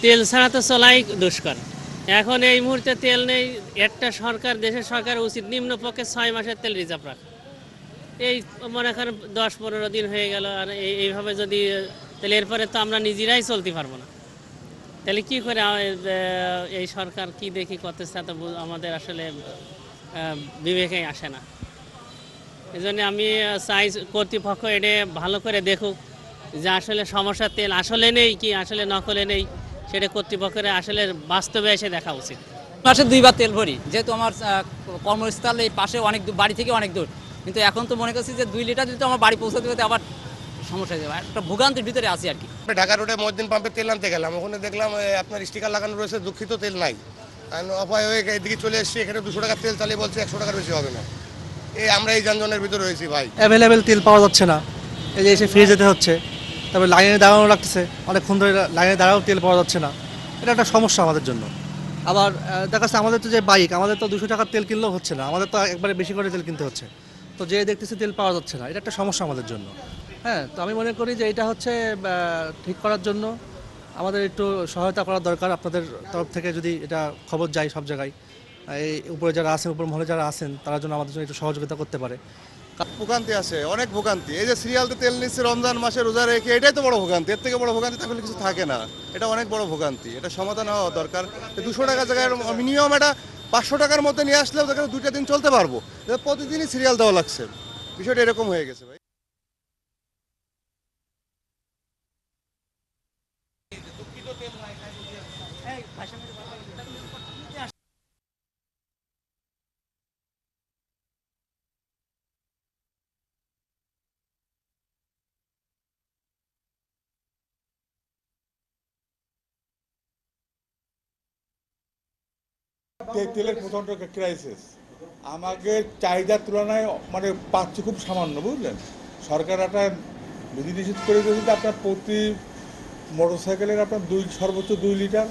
তেল ছাড়া তো চলাই দুষ্কর। এখন এই মুহূর্তে তেল নেই, একটা সরকার, দেশের সরকার উচিত নিম্নপক্ষে 6 মাসের তেল রিজার্ভ রাখা। এই মনে করেন 10-15 দিন হয়ে গেল, আর এইভাবে যদি তাহলে এরপরে তো আমরা নিজেরাই চলতে পারবো না। তাহলে কি করে এই সরকার কি দেখি করতেছে, তা আমাদের আসলে বিবেকেই আসে না। এই জন্য আমি চাই কর্তৃপক্ষ এটা ভালো করে দেখুক যে আসলে সমস্যার তেল আসলে নেই কি আসলে নকলে নেই, সেটা কর্তৃপক্ষের আসলে বাস্তবে এসে দেখা উচিত। মাসে 2বার তেল ভরি, যেহেতু আমার কর্মস্থল এই পাশে অনেক দূর, বাড়ি থেকে অনেক দূর। কিন্তু এখন তো মনে করছি যে 2 লিটার যদি আমার বাড়ি পৌঁছাতে হতে আবার সমস্যা হয়ে যাবে, একটা ভোগান্তির ভিতরে আছি আর কি। ঢাকা রোডে মহিউদ্দিন পাম্পে তেল আনতে গেলাম, ওখানে দেখলাম আপনার স্টিকার লাগানো রয়েছে দুঃখিত তেল নাই। কারণ অপায় হয়ে এদিকে চলে এসেছি, এখানে 200 টাকার তেল চালিয়ে বলছে 100 টাকার বেশি হবে না। আমরা এই যানজনের ভিতরে রয়েছি ভাই। অ্যাভেলেবেল তেল পাওয়া যাচ্ছে না, এই যে এসে ফিরে যেতে হচ্ছে, তারপরে লাইনে দাঁড়ানো লাগতেছে, অনেকক্ষণ ধরে লাইনে দাঁড়াও তেল পাওয়া যাচ্ছে না। এটা একটা সমস্যা আমাদের জন্য। আবার দেখা যাচ্ছে আমাদের তো যে বাইক, আমাদের তো 200 টাকার তেল কিনলেও হচ্ছে না, আমাদের তো একবারে বেশি করে তেল কিনতে হচ্ছে। তো যে দেখতেছি তেল পাওয়া যাচ্ছে না, এটা একটা সমস্যা আমাদের জন্য। হ্যাঁ, তো আমি মনে করি যে এটা হচ্ছে ঠিক করার জন্য আমাদের একটু সহায়তা করা দরকার আপনাদের তরফ থেকে। যদি এটা খবর যায় সব জায়গায়, এই উপরে যারা আছেন, উপর মহলে যারা আছেন, তারা জন্য আমাদের জন্য একটু সহযোগিতা করতে পারে। ভোগান্তি আছে, অনেক ভোগান্তি। এই যে সিরিয়ালতে তেল নিচ্ছে রমজান মাসে রোজা রেখে, এটাই তো বড় ভোগান্তি। এর থেকে বড় ভোগান্তি তাহলে কিছু থাকে না। এটা অনেক বড় ভোগান্তি, এটা সমাধান হওয়া দরকার। 200 টাকার জায়গায় মিনিমাম এটা 500 টাকার মধ্যে নিয়ে আসলেও দেখেন 2টা দিন চলতে পারবো। প্রতিদিনই সিরিয়াল দেওয়া লাগছে, বিষয়টা এরকম হয়ে গেছে ভাই। তেলের প্রচণ্ড ক্রাইসিস, আমাদের চাহিদার তুলনায় মানে পাচ্ছি খুব সামান্য, বুঝলেন। সরকার একটা বিধি নিষেধ করে দিয়েছে আপনার প্রতি মোটরসাইকেলের আপনার সর্বোচ্চ 2 লিটার,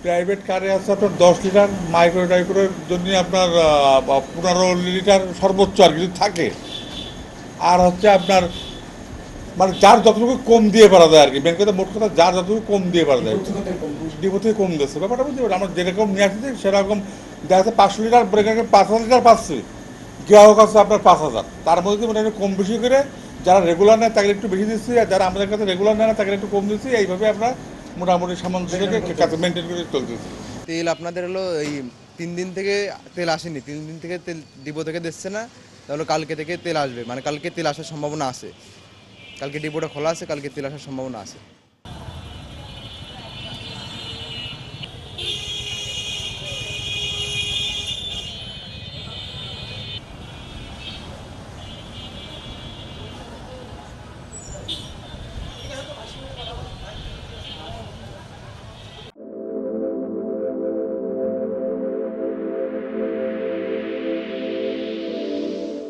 প্রাইভেট কারে আছে আপনার 10 লিটার, মাইক্রো টাইক্রোর জন্য আপনার 15 লিটার সর্বোচ্চ আর কিছু থাকে। আর হচ্ছে আপনার মানে যার যতটুকু কম দিয়ে পারা যায় আর কি, মেন কথা মোট কথা যার যতটুকু কম দিয়ে পারা যায়, ডিপো থেকে কম দিচ্ছে। ব্যাপারটা বুঝতে পারি, আমরা যেরকম নিয়ে আসছি সেরকম দেখা যাচ্ছে 500 লিটার 5,000 লিটার পাচ্ছে, গ্রাহক আছে আপনার 5,000। তার মধ্যে মোটামুটি কম বেশি করে যারা রেগুলার নেয় তাকে একটু বেশি দিচ্ছি, আর যারা আমাদের কাছে রেগুলার নেয় না তাকে একটু কম দিচ্ছি। এইভাবে আমরা মোটামুটি সামঞ্জস্যকে কাছে মেনটেন করে চলতেছি। তেল আপনাদের হলো এই 3 দিন থেকে তেল আসেনি, 3 দিন থেকে তেল ডিপো থেকে দিচ্ছে না, তাহলে কালকে থেকে তেল আসবে, মানে কালকে তেল আসার সম্ভাবনা আছে। কালকে ডিপোটা খোলা আছে, কালকে তেল আসার সম্ভাবনা আছে।